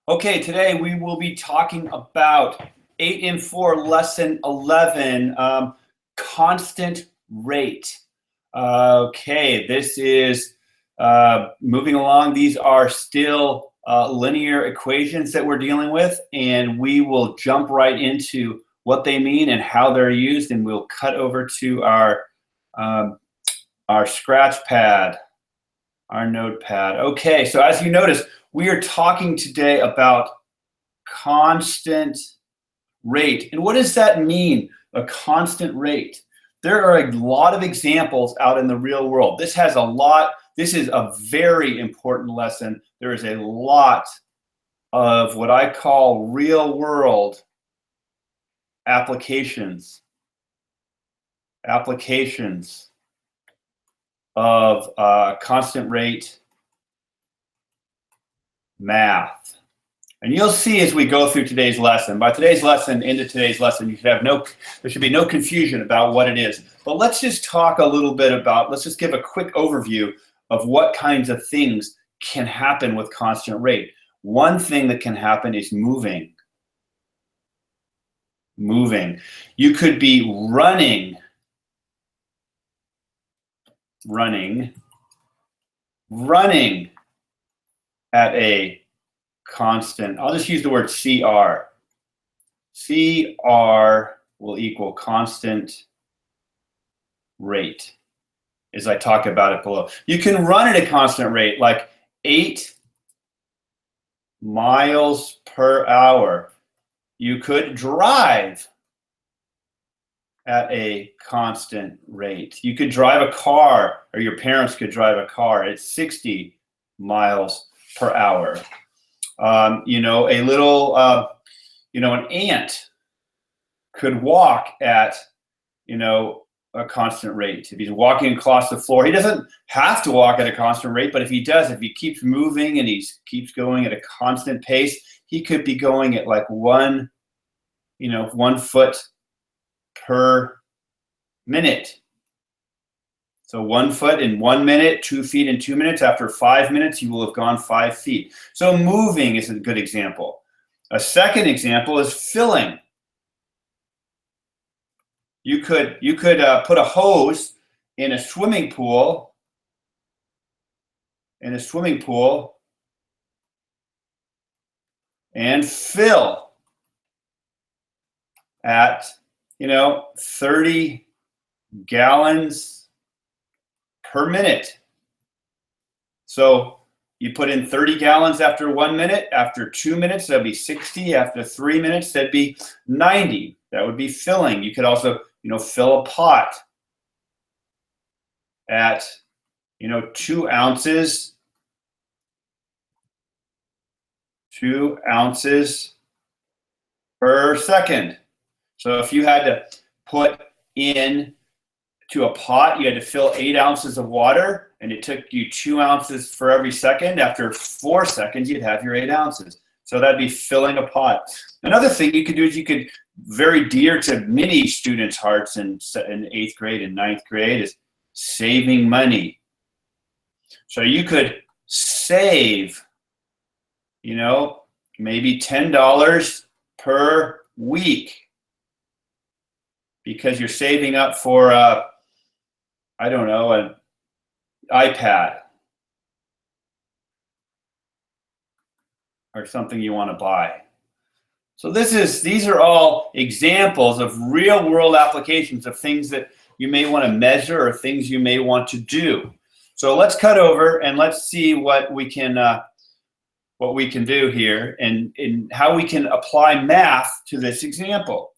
Okay, today we will be talking about 8 in 4 lesson 11, constant rate. Okay, this is moving along. These are still linear equations that we're dealing with, and we will jump right into what they mean and how they're used, and we'll cut over to our scratch pad, our notepad. Okay, so as you notice, we are talking today about constant rate. And what does that mean, a constant rate? There are a lot of examples out in the real world. This is a very important lesson. There is a lot of what I call real world applications of constant rate math. And you'll see as we go through today's lesson. By today's lesson, into today's lesson, there should be no confusion about what it is. But let's just talk a little bit about, let's just give a quick overview of what kinds of things can happen with constant rate. One thing that can happen is moving. You could be running at a constant, I'll just use the word CR. CR will equal constant rate, as I talk about it below. You can run at a constant rate, like 8 miles per hour. You could drive at a constant rate. You could drive a car, or your parents could drive a car at 60 miles per hour. An ant could walk at, a constant rate. If he's walking across the floor, he doesn't have to walk at a constant rate, but if he does, if he keeps moving and he keeps going at a constant pace, he could be going at like 1 foot per minute. So 1 foot in 1 minute, 2 feet in 2 minutes. After 5 minutes, you will have gone 5 feet. So moving is a good example. A second example is filling. You could put a hose in a swimming pool. And fill at 30 gallons per minute. So you put in 30 gallons after 1 minute. After 2 minutes, that'd be 60. After 3 minutes, that'd be 90. That would be filling. You could also, fill a pot at, 2 ounces. 2 ounces per second. So if you had to put in to a pot, you had to fill 8 ounces of water, and it took you 2 ounces for every second. After 4 seconds, you'd have your 8 ounces. So that'd be filling a pot. Another thing you could do is very dear to many students' hearts in 8th grade and 9th grade, is saving money. So you could save, maybe $10 per week, because you're saving up for, an iPad or something you want to buy. So these are all examples of real world applications of things that you may want to measure or things you may want to do. So let's cut over and let's see what we can do here and how we can apply math to this example.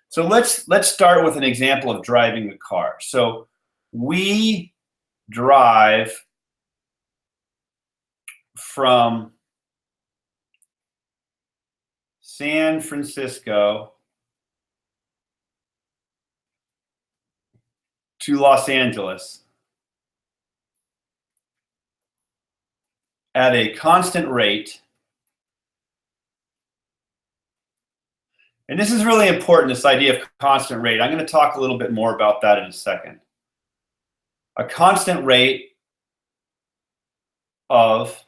So let's start with an example of driving a car. So we drive from San Francisco to Los Angeles at a constant rate. And this is really important, this idea of constant rate. I'm going to talk a little bit more about that in a second. A constant rate of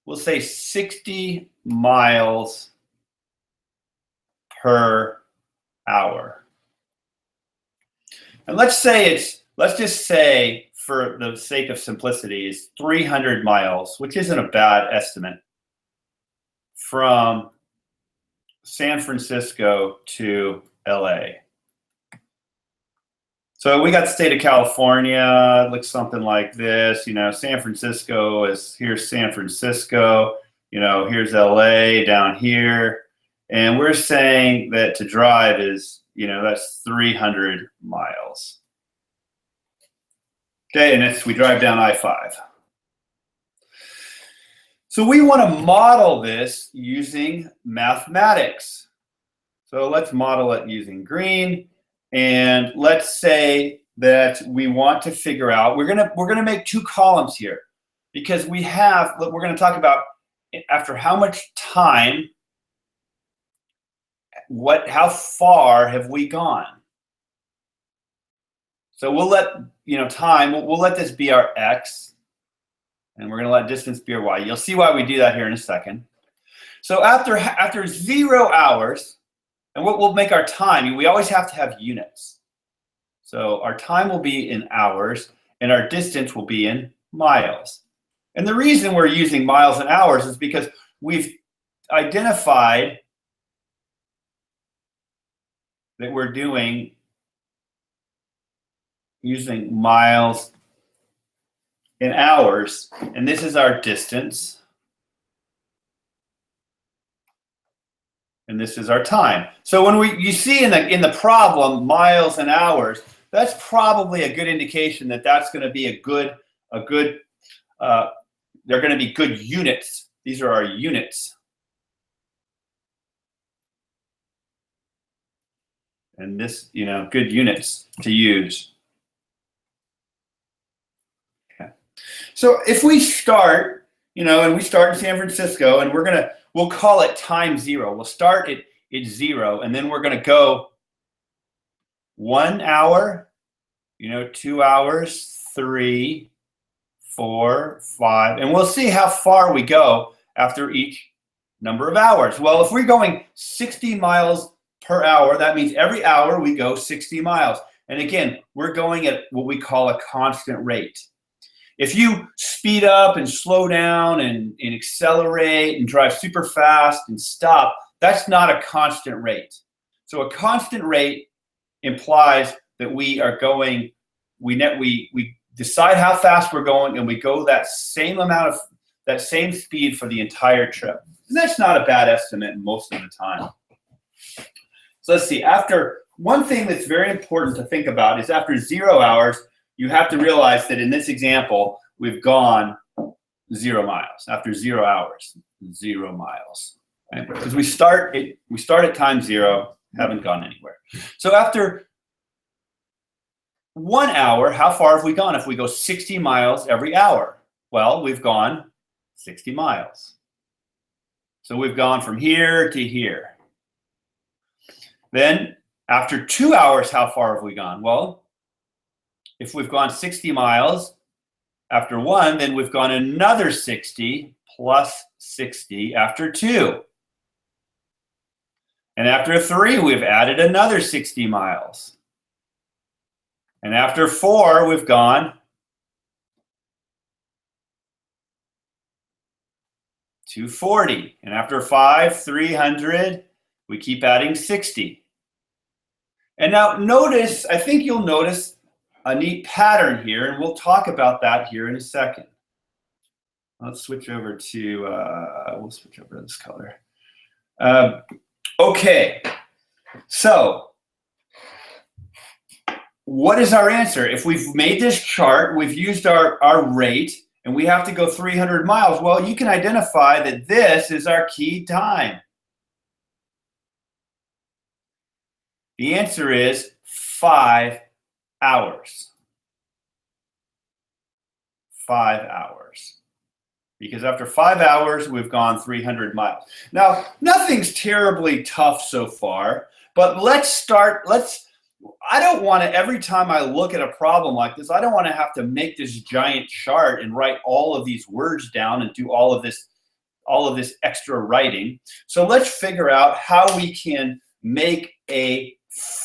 we'll say 60 miles per hour. And let's just say, for the sake of simplicity, is 300 miles, which isn't a bad estimate, from San Francisco to LA. So we got the state of California. It looks something like this. San Francisco here's San Francisco. Here's LA down here. And we're saying that to drive is, that's 300 miles. Okay, and we drive down I-5. So we want to model this using mathematics. So let's model it using green. And let's say that we want to figure out, we're gonna make two columns here, because we're gonna talk about after how much time, how far have we gone. So we'll let time, we'll let this be our x, and we're gonna let distance be our y. You'll see why we do that here in a second. So after 0 hours, and what will make our time, we always have to have units. So our time will be in hours, and our distance will be in miles. And the reason we're using miles and hours is because we've identified that we're using miles and hours, and this is our distance. And this is our time. So when you see in the problem miles and hours, that's probably a good indication that that's going to be they're going to be good units. These are our units. And this, good units to use. Okay. So if we start, and we start in San Francisco, and we'll call it time 0. We'll start at 0, and then we're going to go 1 hour, 2 hours, 3, 4, 5, and we'll see how far we go after each number of hours. Well, if we're going 60 miles per hour, that means every hour we go 60 miles. And again, we're going at what we call a constant rate. If you speed up and slow down and accelerate and drive super fast and stop, that's not a constant rate. So a constant rate implies that we are going, we decide how fast we're going, and we go that same speed for the entire trip. And that's not a bad estimate most of the time. So let's see, one thing that's very important to think about is after 0 hours, you have to realize that in this example, we've gone 0 miles. After 0 hours, 0 miles. Right? Because we start at time 0, haven't gone anywhere. So after 1 hour, how far have we gone? If we go 60 miles every hour, well, we've gone 60 miles. So we've gone from here to here. Then after 2 hours, how far have we gone? Well, if we've gone 60 miles after 1, then we've gone another 60 plus 60 after 2. And after 3, we've added another 60 miles. And after 4, we've gone 240. And after 5, 300, we keep adding 60. And now notice, I think you'll notice a neat pattern here, and we'll talk about that here in a second. Let's switch over to, we'll switch over to this color. Okay, so what is our answer? If we've made this chart, we've used our rate, and we have to go 300 miles, well, you can identify that this is our key time. The answer is 5 hours. 5 hours. Because after 5 hours, we've gone 300 miles. Now, nothing's terribly tough so far, but I don't want to, every time I look at a problem like this, I don't want to have to make this giant chart and write all of these words down and do all of this all of this extra writing. So let's figure out how we can make a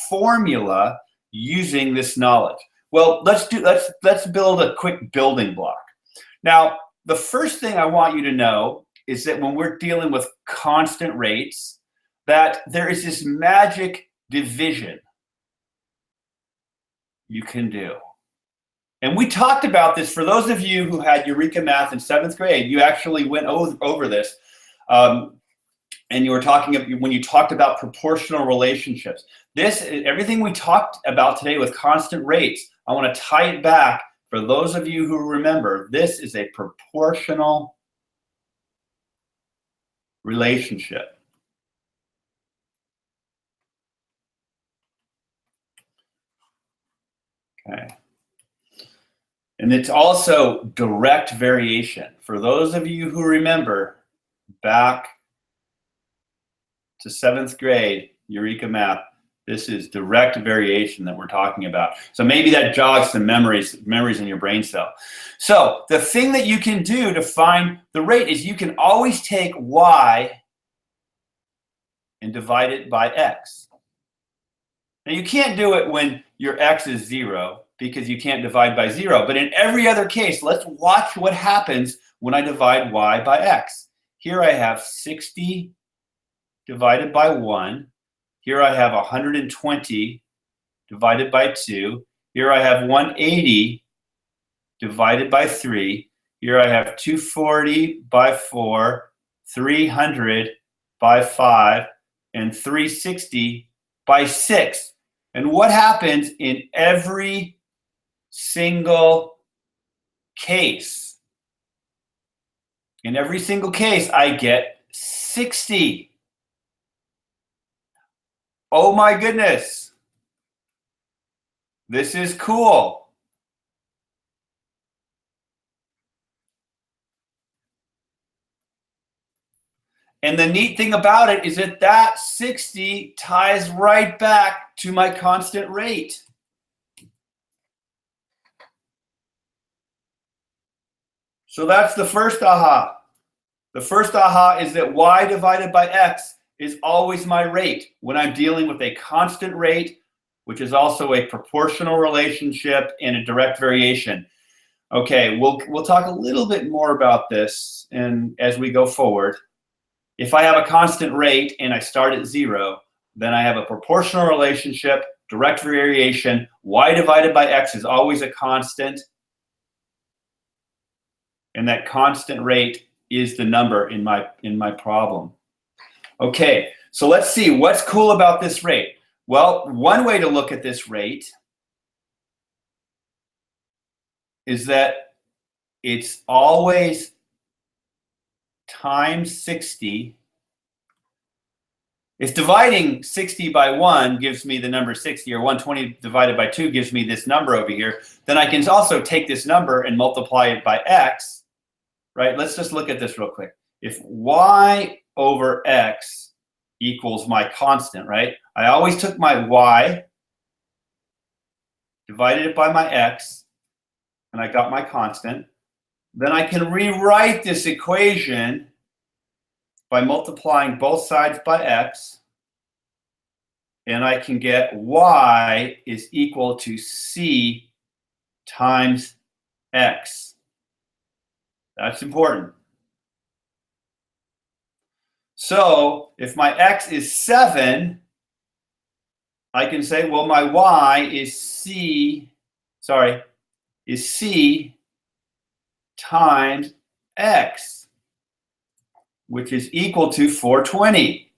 formula using this knowledge. Well, let's build a quick building block. Now, the first thing I want you to know is that when we're dealing with constant rates, that there is this magic division you can do. And we talked about this. For those of you who had Eureka Math in 7th grade, you actually went over this. And you were talking, when you talked about proportional relationships. Everything we talked about today with constant rates, I want to tie it back. For those of you who remember, this is a proportional relationship. Okay. And it's also direct variation. For those of you who remember back to 7th grade, Eureka Math, this is direct variation that we're talking about. So maybe that jogs some memories in your brain cell. So the thing that you can do to find the rate is you can always take y and divide it by x. Now you can't do it when your x is 0 because you can't divide by 0. But in every other case, let's watch what happens when I divide y by x. Here I have 60 divided by 1. Here I have 120 divided by 2. Here I have 180 divided by 3. Here I have 240 by 4, 300 by 5, and 360 by 6. And what happens in every single case? In every single case, I get 60. Oh my goodness. This is cool. And the neat thing about it is that 60 ties right back to my constant rate. So that's the first aha. The first aha is that y divided by x is always my rate when I'm dealing with a constant rate, which is also a proportional relationship and a direct variation. Okay, we'll talk a little bit more about this and as we go forward. If I have a constant rate and I start at 0, then I have a proportional relationship, direct variation. Y divided by x is always a constant. And that constant rate is the number in my problem. Okay, so let's see what's cool about this rate. Well, one way to look at this rate is that it's always times 60. If dividing 60 by 1 gives me the number 60, or 120 divided by 2 gives me this number over here, then I can also take this number and multiply it by x, right? Let's just look at this real quick. If y over x equals my constant, right? I always took my y, divided it by my x, and I got my constant. Then I can rewrite this equation by multiplying both sides by x, and I can get y is equal to c times x. That's important. So if my x is 7, I can say, well, my y is c times x, which is equal to 420.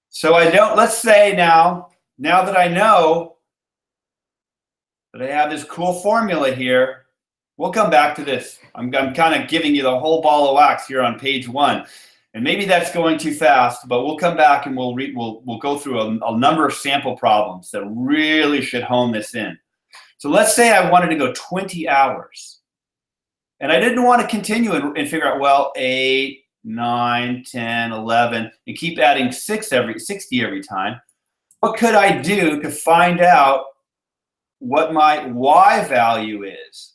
So let's say now that I know that I have this cool formula here, we'll come back to this. I'm kind of giving you the whole ball of wax here on page 1. And maybe that's going too fast, but we'll come back and we'll go through a number of sample problems that really should hone this in. So let's say I wanted to go 20 hours. And I didn't want to continue and figure out, well, 8, 9, 10, 11, and keep adding 60 every time. What could I do to find out what my y value is?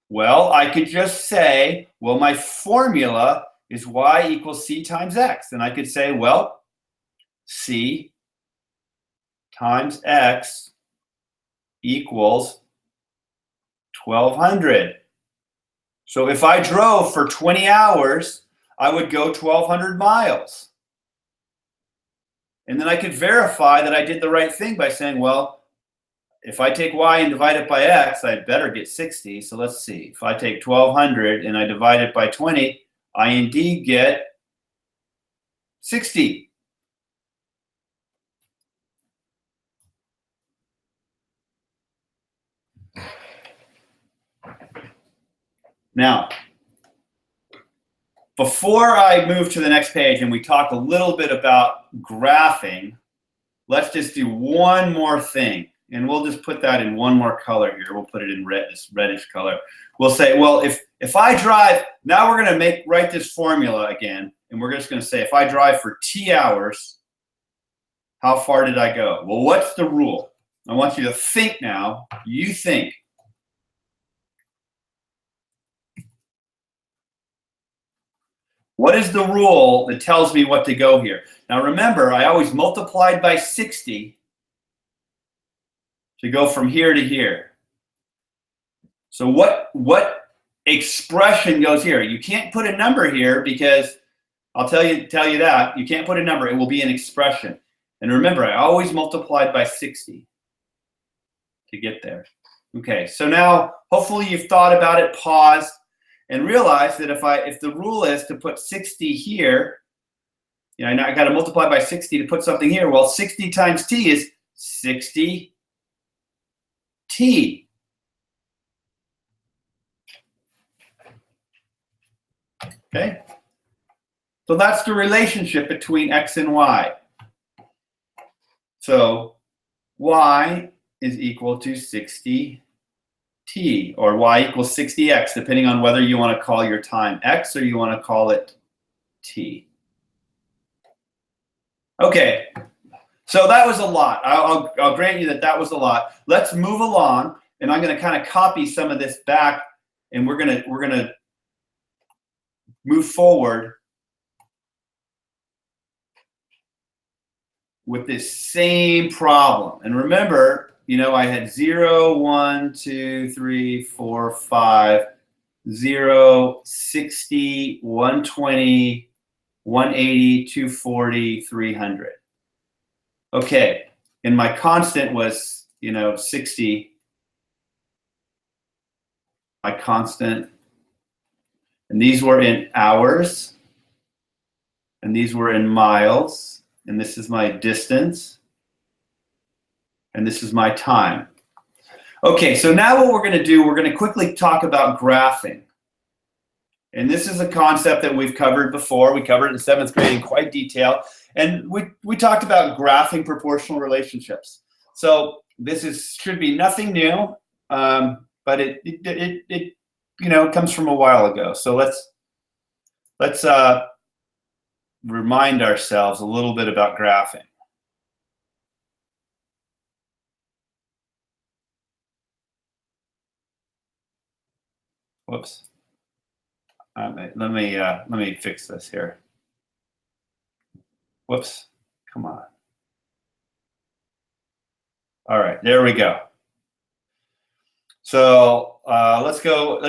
Well, I could just say, well, my formula is y equals c times x. And I could say, well, c times x equals 1200. So if I drove for 20 hours, I would go 1200 miles. And then I could verify that I did the right thing by saying, well, if I take y and divide it by x, I'd better get 60. So let's see. If I take 1200 and I divide it by 20, I indeed get 60. Now, before I move to the next page and we talk a little bit about graphing, let's just do one more thing. And we'll just put that in one more color here. We'll put it in red, this reddish color. We'll say, well, if I drive, now we're going to write this formula again. And we're just going to say, if I drive for t hours, how far did I go? Well, what's the rule? I want you to think now. You think. What is the rule that tells me what to go here? Now remember, I always multiplied by 60 to go from here to here. So what expression goes here? You can't put a number here because I'll tell you that. You can't put a number. It will be an expression. And remember, I always multiplied by 60 to get there. Okay, so now hopefully you've thought about it, paused, and realize that if the rule is to put 60 here, you know, I got to multiply by 60 to put something here. Well, 60 times t is 60 t. Okay? So that's the relationship between x and y. So y is equal to 60 t, or y equals 60x, depending on whether you want to call your time x or you want to call it t. Okay, so that was a lot. I'll grant you that that was a lot. Let's move along, and I'm going to kind of copy some of this back, and we're gonna move forward with this same problem. And remember, you know, I had 0, 1, 2, 3, 4, 5, 0, 60, 120, 180, 240, 300. Okay, and my constant was, you know, 60. My constant. And these were in hours. And these were in miles. And this is my distance. And this is my time. Okay, so now what we're going to do, we're going to quickly talk about graphing. And this is a concept that we've covered before. We covered it in 7th grade in quite detail. And we talked about graphing proportional relationships. So this should be nothing new, but it you know, comes from a while ago. So let's remind ourselves a little bit about graphing. Whoops. Let me fix this here. Whoops. Come on. All right, there we go. So let's go.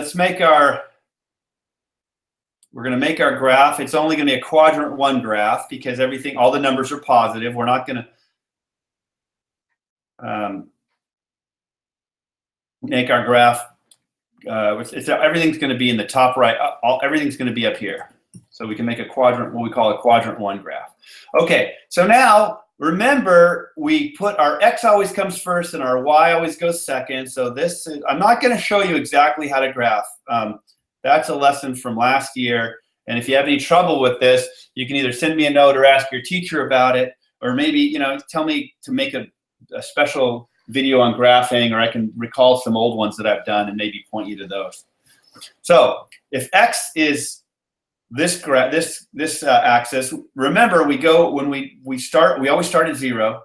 We're going to make our graph. It's only going to be a quadrant one graph because all the numbers are positive. We're not going to make our graph. Everything's going to be in the top right. Everything's going to be up here. So we can make a quadrant, what we call a quadrant one graph. Okay, so now remember we put our x always comes first and our y always goes second. So this is, I'm not going to show you exactly how to graph. That's a lesson from last year. And if you have any trouble with this, you can either send me a note or ask your teacher about it, or maybe, you know, tell me to make a special video on graphing, or I can recall some old ones that I've done and maybe point you to those. So if x is this axis, remember we always start at 0,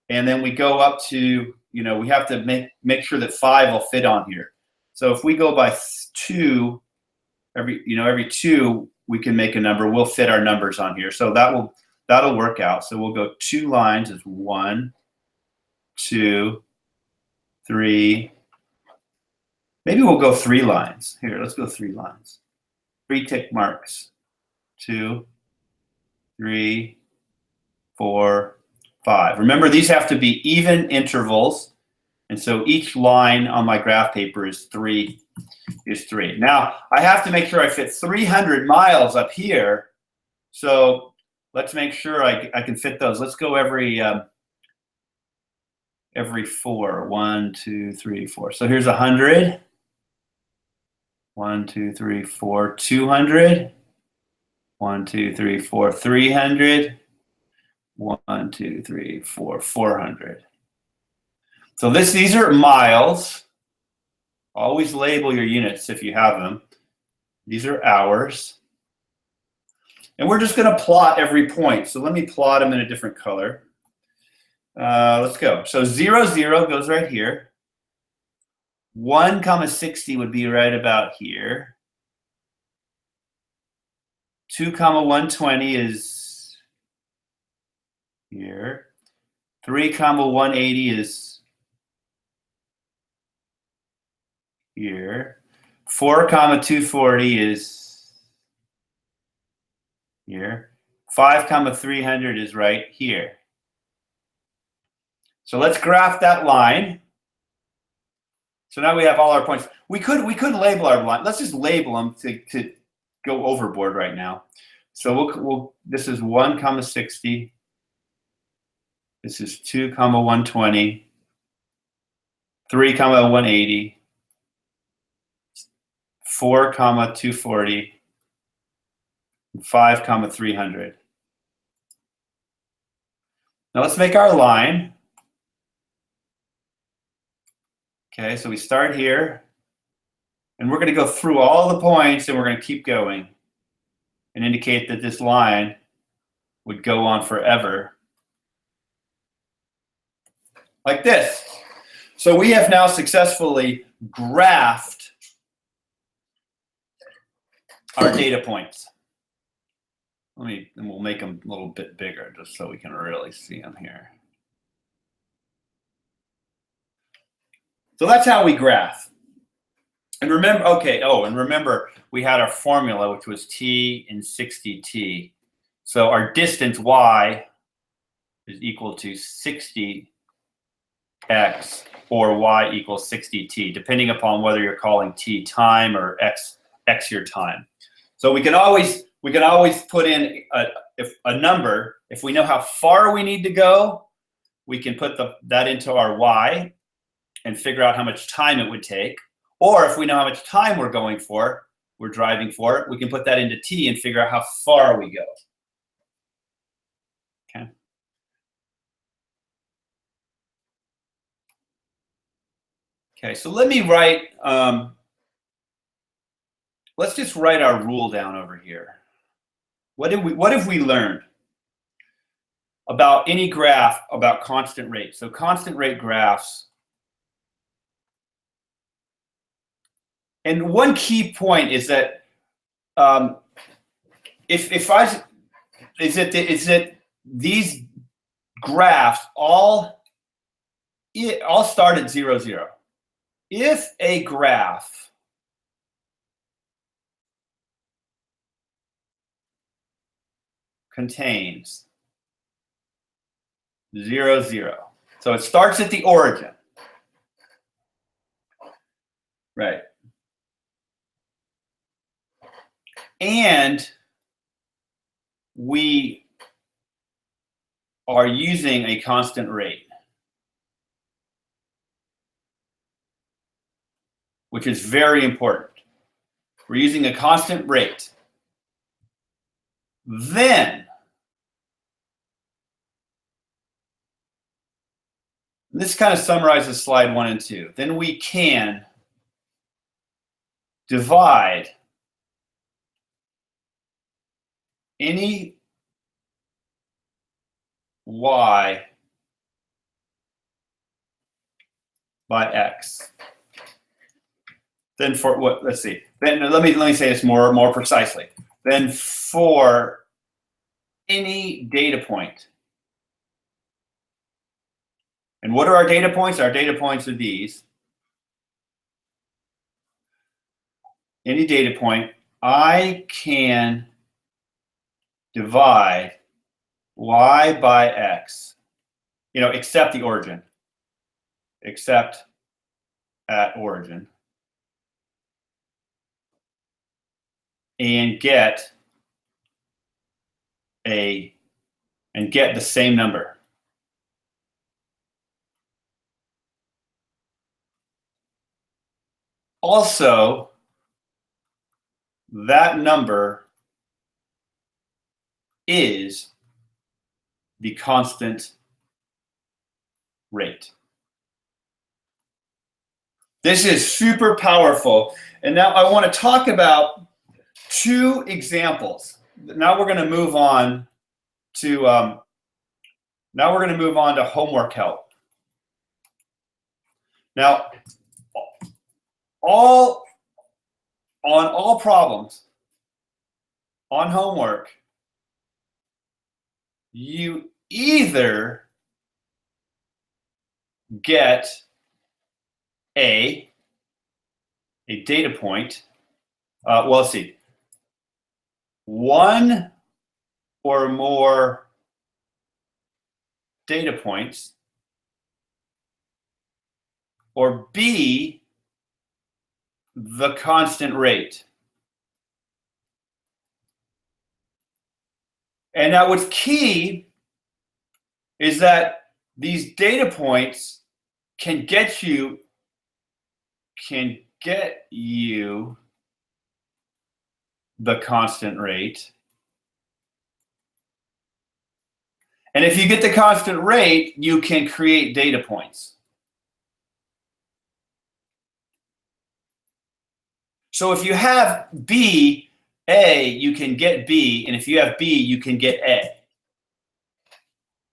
and then we go up to, you know, we have to make sure that 5 will fit on here. So if we go by 2, every 2 we can make a number. We'll fit our numbers on here. So that'll work out. So we'll go 2 lines is 1, 2, 3. Maybe we'll go 3 lines. Here, let's go 3 lines. 3 tick marks. 2, 3, 4, 5. Remember, these have to be even intervals. And so each line on my graph paper is 3. Now, I have to make sure I fit 300 miles up here. So let's make sure I can fit those. Let's go every 4. 1, 2, 3, 4. So here's 100. 1, 2, 3, 4. 200. 1, 2, 3, 4. 300. 1, 2, 3, 4. 400. So these are miles. Always label your units if you have them. These are hours. And we're just going to plot every point. So let me plot them in a different color. Let's go. So 0, 0 goes right here. 1, 60 would be right about here. 2, 120 is here. 3, 180 is here. 4, 240 is here. 5, 300 is right here. So let's graph that line. So now we have all our points. We could label our line. Let's just label them to go overboard right now. So this is 1, 60. This is 2, 120. 3, 180. 4, 240. 5, 300. Now let's make our line. Okay, so we start here, and we're going to go through all the points, and we're going to keep going and indicate that this line would go on forever, like this. So we have now successfully graphed our data points. And we'll make them a little bit bigger just so we can really see them here. So that's how we graph. And remember, and remember we had our formula, which was t in 60t. So our distance y is equal to 60x or y equals 60t, depending upon whether you're calling t time or x your time. So we can always put in a number. If we know how far we need to go, we can put that into our y and figure out how much time it would take. Or if we know how much time we're driving for, we can put that into t and figure out how far we go. Okay. Okay, so let me write, let's just write our rule down over here. What have we learned about any graph about constant rate? So constant rate graphs. And one key point is that is that these graphs all start at 0, 0. If a graph contains 0, 0, so it starts at the origin, right? And we are using a constant rate, which is very important. We're using a constant rate. Then, this kind of summarizes slide 1 and 2. Then we can divide any y by x. then for what? Let's see. Then let me say this more precisely. Then for any data point. And what are our data points? Our data points are these. Any data point, I can divide y by x, except the origin, except at origin, and get the same number. Also, that number is the constant rate. This is super powerful. And now I want to talk about two examples. Now we're going to move on to homework help. Now, on all problems on homework, you either get a data point. Well, let's see. One or more data points, or B, the constant rate. And now what's key is that these data points can get you the constant rate. And if you get the constant rate, you can create data points. So if you have B, A, you can get B, and if you have B, you can get A.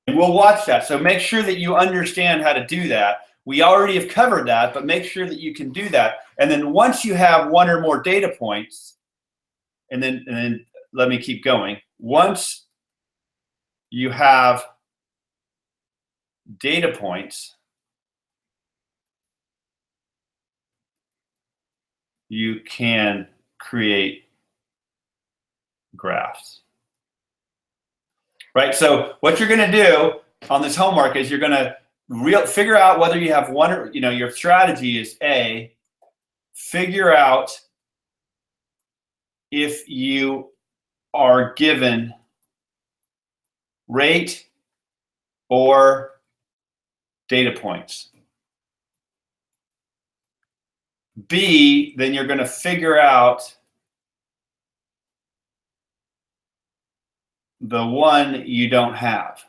And we'll watch that. So make sure that you understand how to do that. We already have covered that, but make sure that you can do that. And then once you have one or more data points, and then let me keep going. Once you have data points, you can create graphs. Right? So what you're going to do on this homework is you're going to figure out whether you have one or, your strategy is A, figure out if you are given rate or data points. B, then you're going to figure out the one you don't have.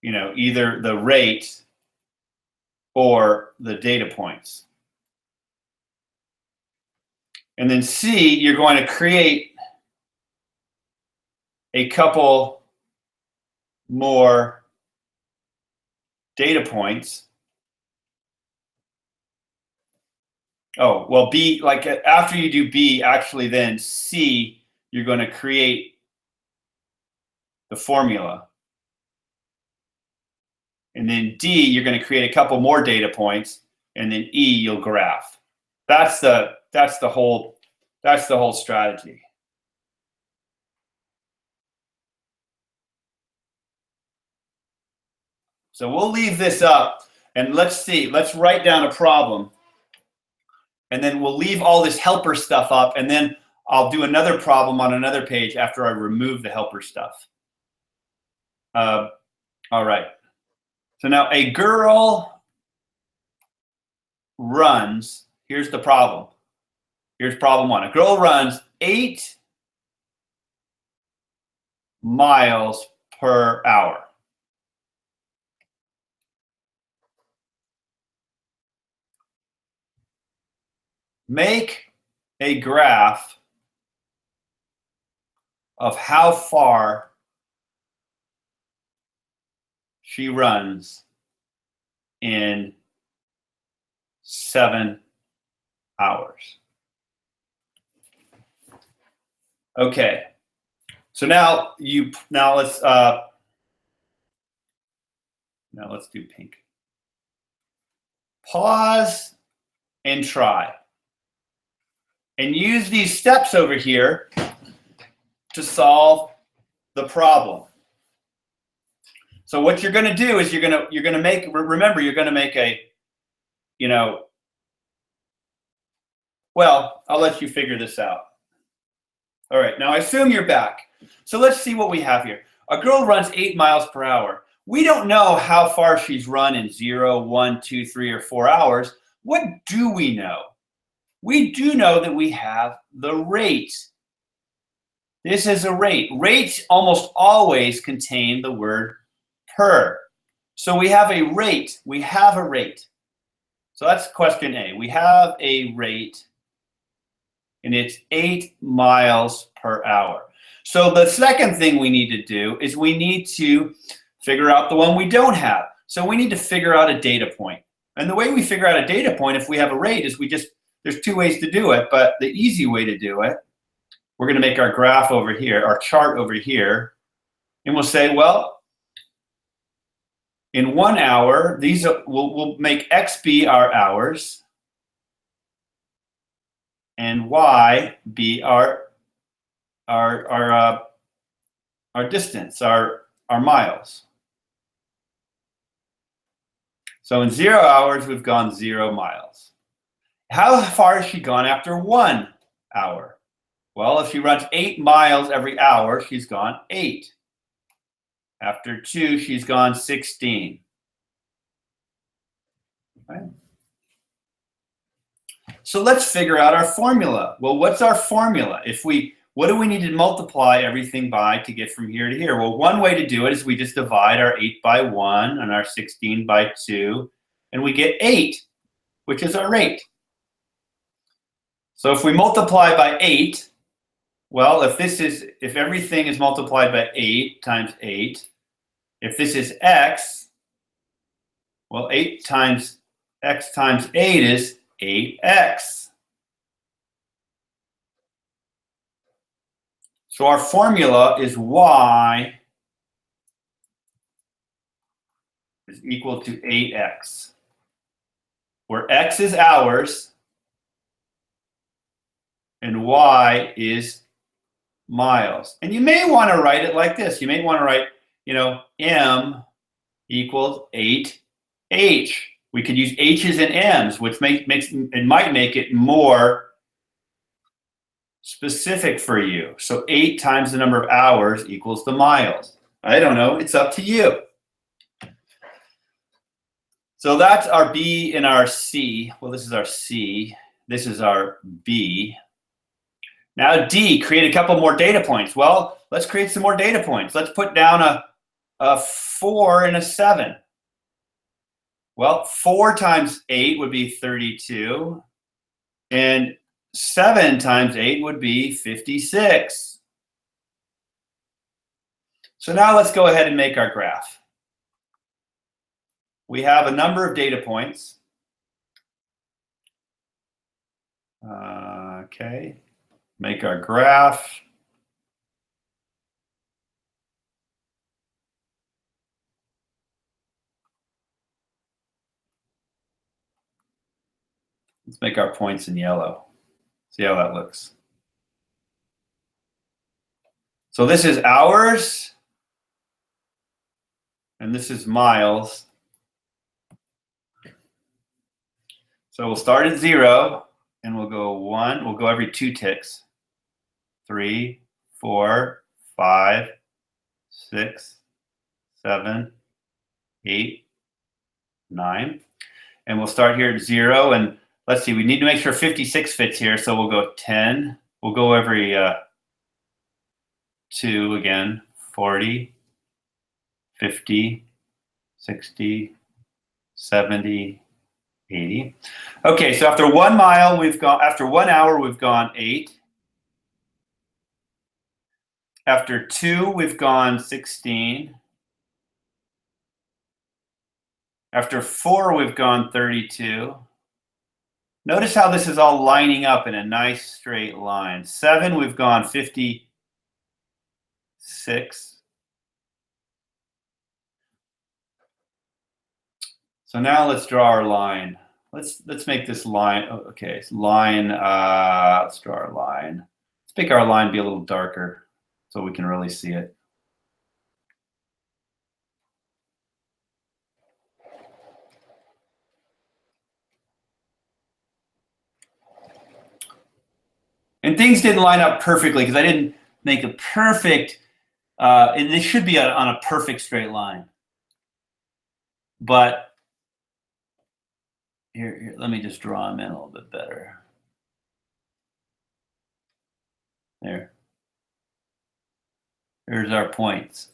Either the rate or the data points. And then C, you're going to create a couple more data points. Oh, well, B, like after you do B, actually then C, you're going to create the formula. And then D, you're going to create a couple more data points, and then E, you'll graph. That's the whole strategy. So we'll leave this up, and let's write down a problem, and then we'll leave all this helper stuff up, and then I'll do another problem on another page after I remove the helper stuff. All right. So now a girl runs, here's the problem. Here's problem one. A girl runs 8 miles per hour. Make a graph of how far she runs in 7 hours. Okay. So now let's do pink. Pause and try. And use these steps over here to solve the problem. So what you're going to do is you're going to make, remember, you're going to make a, well, I'll let you figure this out. All right, now I assume you're back. So let's see what we have here. A girl runs 8 miles per hour. We don't know how far she's run in 0, 1, 2, 3, or 4 hours. What do we know? We do know that we have the rate. This is a rate. Rates almost always contain the word per. So we have a rate. We have a rate. So that's question A. We have a rate, and it's 8 miles per hour. So the second thing we need to do is we need to figure out the one we don't have. So we need to figure out a data point. And the way we figure out a data point, if we have a rate, is there's 2 ways to do it, but the easy way to do it, we're going to make our graph over here, our chart over here, and we'll say, well, in 1 hour, we'll make X be our hours and Y be our distance, our miles. So in 0 hours, we've gone 0 miles. How far has she gone after 1 hour? Well, if she runs 8 miles every hour, she's gone 8. After 2, she's gone 16. Okay. So let's figure out our formula. Well, what's our formula? What do we need to multiply everything by to get from here to here? Well, one way to do it is we just divide our 8 by 1 and our 16 by 2, and we get 8, which is our rate. So if we multiply by 8, well, if everything is multiplied by 8 times 8, if this is x, well, 8 times x times 8 is 8x. So our formula is y is equal to 8x, where x is hours and y is miles. And you may want to write it like this. You may want to write, m equals 8h. We could use h's and m's, which might make it more specific for you. So 8 times the number of hours equals the miles. I don't know. It's up to you. So that's our B and our C. Well, this is our C. This is our B. Now D, create a couple more data points. Well, let's create some more data points. Let's put down a 4 and a 7. Well, 4 times 8 would be 32. And 7 times 8 would be 56. So now let's go ahead and make our graph. We have a number of data points. Okay, make our graph. Let's make our points in yellow. See how that looks. So this is hours, and this is miles. So we'll start at 0, and we'll go 1. We'll go every 2 ticks. 3, 4, 5, 6, 7, 8, 9. And we'll start here at 0. And let's see, we need to make sure 56 fits here. So we'll go 10. We'll go every 2 again. 40, 50, 60, 70, 80. Okay, so after 1 mile, after 1 hour, we've gone 8. After 2, we've gone 16. After 4, we've gone 32. Notice how this is all lining up in a nice straight line. 7, we've gone 56. So now let's draw our line. Let's make this line. Oh, okay, it's line. Let's draw our line. Let's make our line be a little darker so we can really see it. And things didn't line up perfectly because I didn't make a perfect, and this should be on a perfect straight line. But here, let me just draw them in a little bit better. There. Here's our points.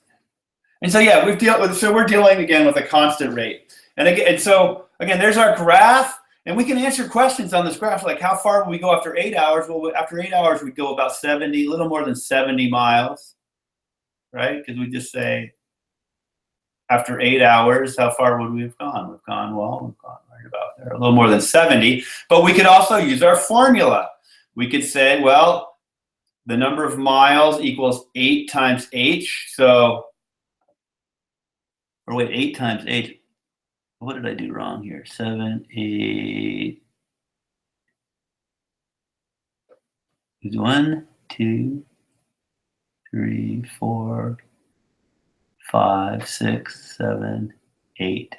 And so yeah, we're dealing again with a constant rate. And so again, there's our graph. And we can answer questions on this graph, like how far will we go after 8 hours? Well, after 8 hours, we go about 70, a little more than 70 miles, right? Because we just say, after 8 hours, how far would we have gone? We've gone right about there, a little more than 70. But we could also use our formula. We could say, well, the number of miles equals 8 times h. So, or wait, 8 times h. What did I do wrong here? 7, 8. 1, 2, 3, 4, 5, 6, 7, 8.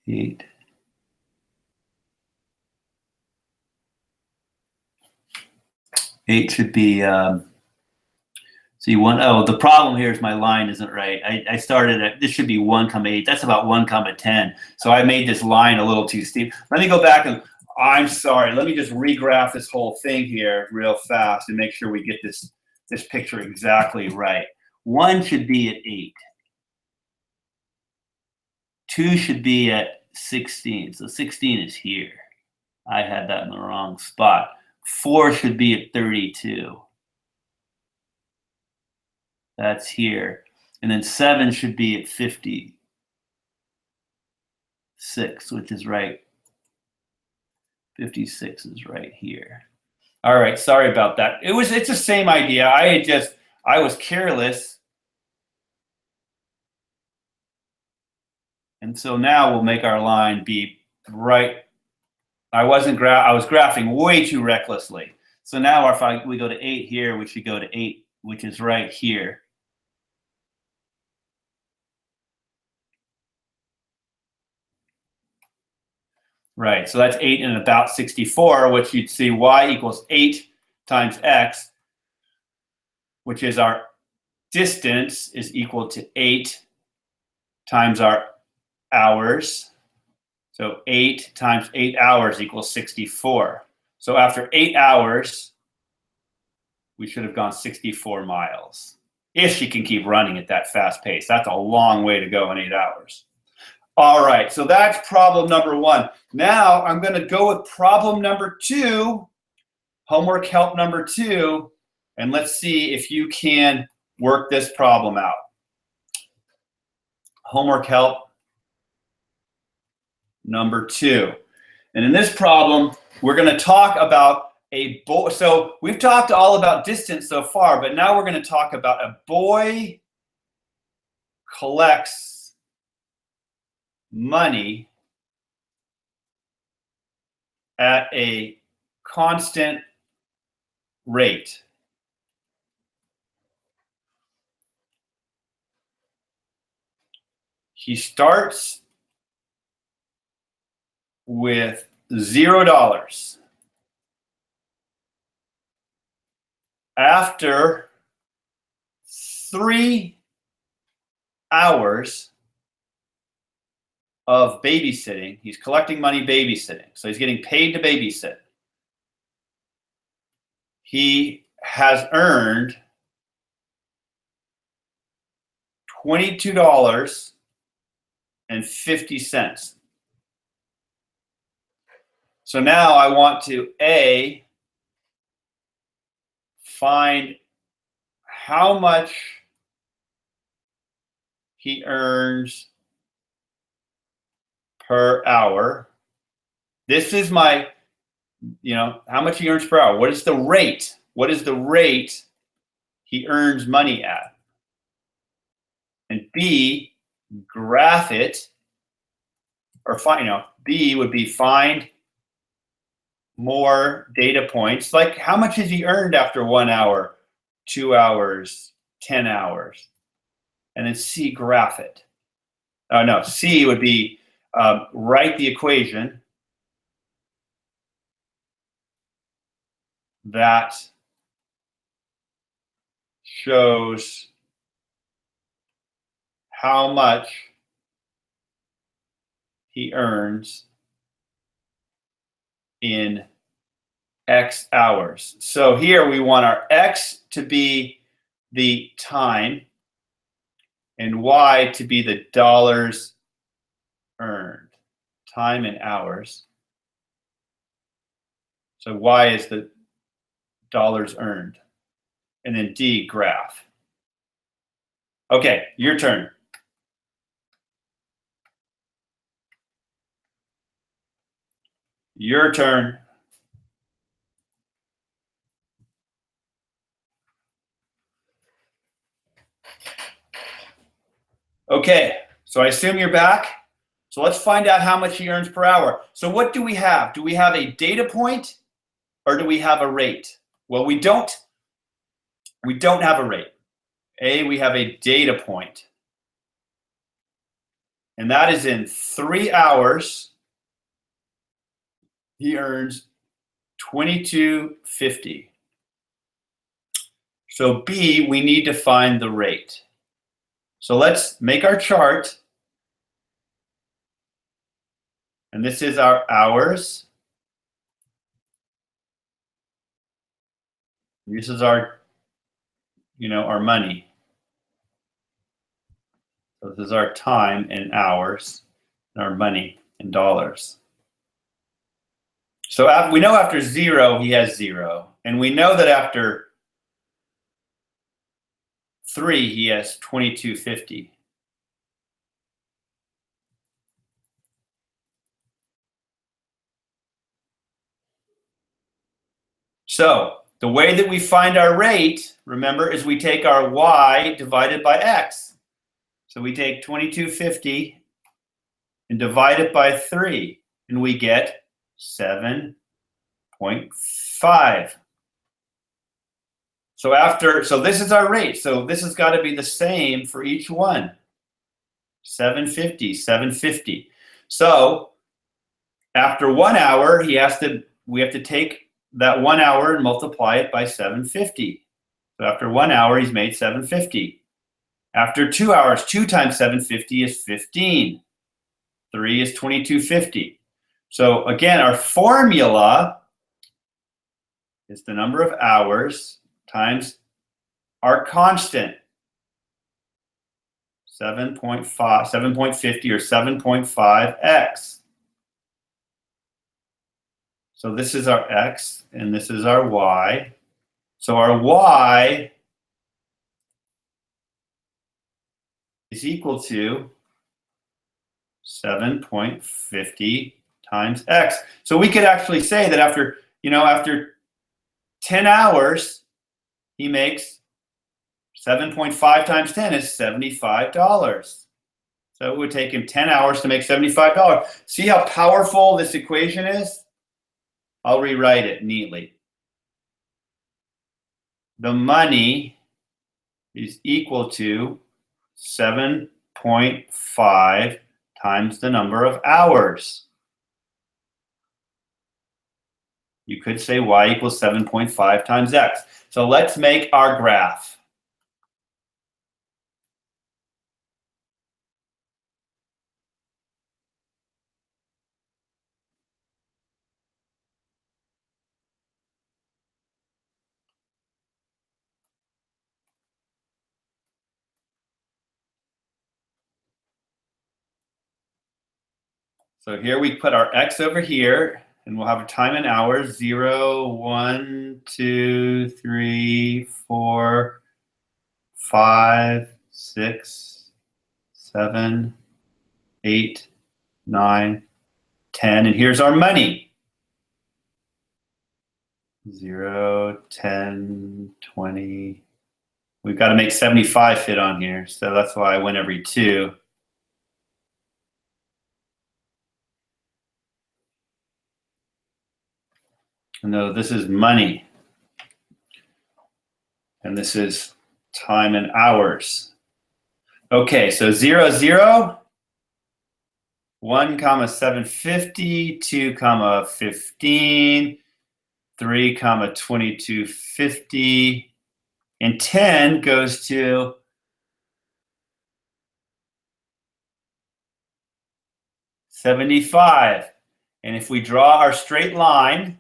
8. 8 should be. See, the problem here is my line isn't right. I started at, this should be 1,8. That's about 1,10. So I made this line a little too steep. Let me go back and, I'm sorry. Let me just regraph this whole thing here real fast and make sure we get this picture exactly right. 1 should be at 8. 2 should be at 16. So 16 is here. I had that in the wrong spot. 4 should be at 32. That's here. And then 7 should be at 56, which is right. 56 is right here. All right, sorry about that. It's the same idea. I was careless. And so now we'll make our line be right. I was graphing way too recklessly. So now if we go to 8 here, we should go to 8, which is right here. Right, so that's 8 and about 64, which you'd see y equals 8 times x, which is our distance, is equal to 8 times our hours. So 8 times 8 hours equals 64. So after 8 hours, we should have gone 64 miles. If she can keep running at that fast pace. That's a long way to go in 8 hours. All right, so that's problem number 1. Now I'm going to go with problem number 2, homework help number 2, and let's see if you can work this problem out. Homework help number 2. And in this problem, we're going to talk about a boy. So we've talked all about distance so far, but now we're going to talk about a boy collects money at a constant rate. He starts with $0. After 3 hours of babysitting, he's collecting money babysitting. So he's getting paid to babysit. He has earned $22.50. So now I want to find how much he earns per hour. This is my, how much he earns per hour. What is the rate? What is the rate he earns money at? And B, graph it, or find, B would be find more data points. Like how much has he earned after 1 hour, 2 hours, 10 hours? And then C, graph it. Oh, no, C would be write the equation that shows how much he earns in X hours. So here we want our X to be the time and Y to be the dollars earned, time and hours. So Y is the dollars earned. And then D, graph. Okay, your turn. Your turn. Okay, so I assume you're back. So let's find out how much he earns per hour. So what do we have? Do we have a data point or do we have a rate? Well, we don't have a rate. We have a data point. And that is in 3 hours, he earns $22.50. So B, we need to find the rate. So let's make our chart. And this is our hours. This is our, our money. So this is our time in hours, and our money in dollars. So we know after 0, he has 0. And we know that after 3, he has $22.50. So the way that we find our rate, remember, is we take our Y divided by X. So we take $22.50 and divide it by 3, and we get 7.5. So this is our rate. So this has got to be the same for each one. 750, 750. So after 1 hour, we have to take that 1 hour and multiply it by 750. So after 1 hour, he's made 750. After 2 hours, 2 times 750 is 15. 3 is 22.50. So again, our formula is the number of hours times our constant, 7.50 or 7.5x. So this is our x and this is our y. So our y is equal to 7.50 times x. So we could actually say that after 10 hours, he makes 7.5 times 10 is $75. So it would take him 10 hours to make $75. See how powerful this equation is? I'll rewrite it neatly. The money is equal to 7.5 times the number of hours. You could say y equals 7.5 times x. So let's make our graph. So here we put our x over here, and we'll have a time in hours, 0, 1, 2, 3, 4, 5, 6, 7, 8, 9, 10, and here's our money. 0, 10, 20. We've got to make 75 fit on here, so that's why I went every 2. No, this is money. And this is time in hours. Okay, so 0, 0, 1, 750, 2, 15, 3, 2250, and 10 goes to 75. And if we draw our straight line,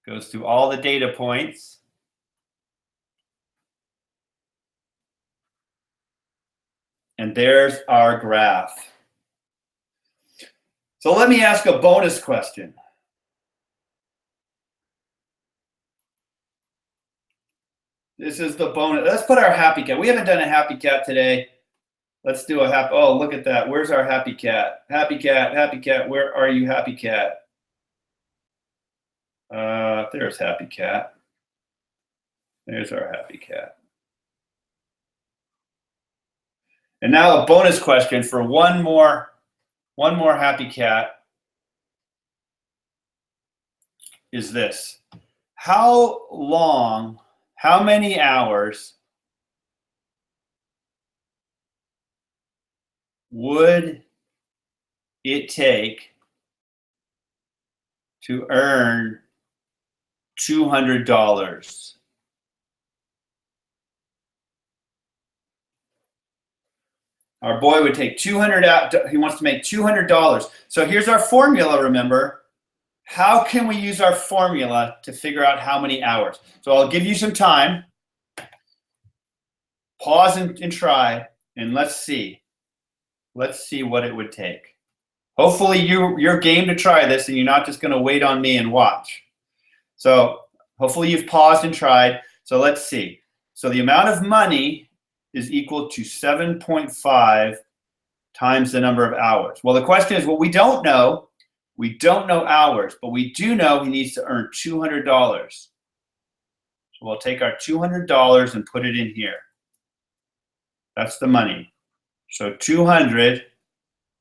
goes through all the data points. And there's our graph. So let me ask a bonus question. This is the bonus. Let's put our happy cat. We haven't done a happy cat today. Let's do a happy. Oh, look at that. Where's our happy cat? Happy cat, happy cat. Where are you, happy cat? There's happy cat. There's our happy cat. And now a bonus question for one more happy cat is this. How long, how many hours would it take to earn $200? Our boy would take 200 out. He wants to make $200. So here's our formula, remember. How can we use our formula to figure out how many hours? So I'll give you some time. Pause and try, and let's see. Let's see what it would take. Hopefully you're game to try this and you're not just going to wait on me and watch. So hopefully you've paused and tried. So let's see. So the amount of money is equal to 7.5 times the number of hours. Well, the question is, well, we don't know. We don't know hours, but we do know he needs to earn $200. So we'll take our $200 and put it in here. That's the money. So 200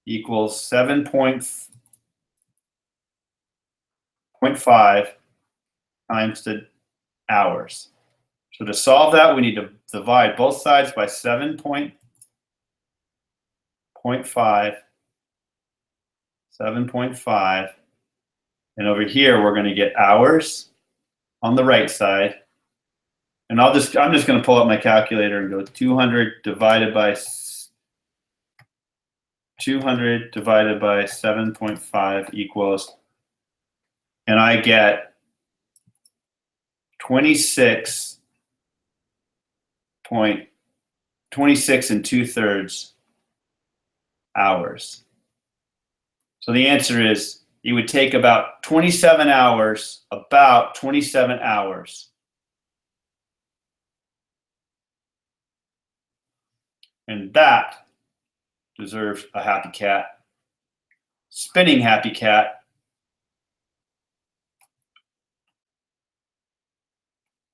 equals 7.5 times the hours. So to solve that, we need to divide both sides by 7.5. 7.5. And over here, we're going to get hours on the right side. And I'm just going to pull up my calculator and go 200 divided by 7.5 equals, and I get 26 and 2/3 hours. So the answer is it would take about 27 hours, And that deserves a happy cat. Spinning happy cat.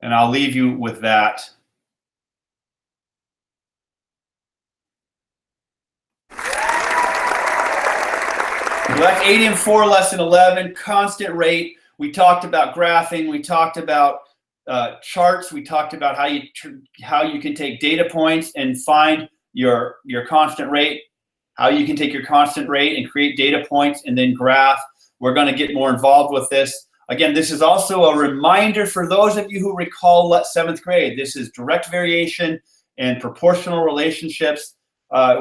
And I'll leave you with that. That's 8 and 4, lesson 11, constant rate. We talked about graphing. We talked about charts. We talked about how you can take data points and find your constant rate. How you can take your constant rate and create data points and then graph. We're going to get more involved with this. Again, this is also a reminder for those of you who recall 7th grade. This is direct variation and proportional relationships.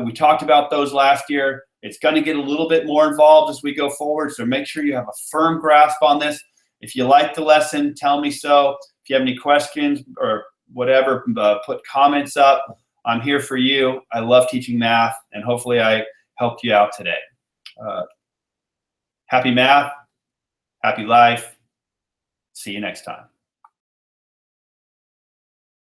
We talked about those last year. It's going to get a little bit more involved as we go forward, so make sure you have a firm grasp on this. If you like the lesson, tell me so. If you have any questions or whatever, put comments up. I'm here for you. I love teaching math, and hopefully I helped you out today. Happy math, happy life. See you next time.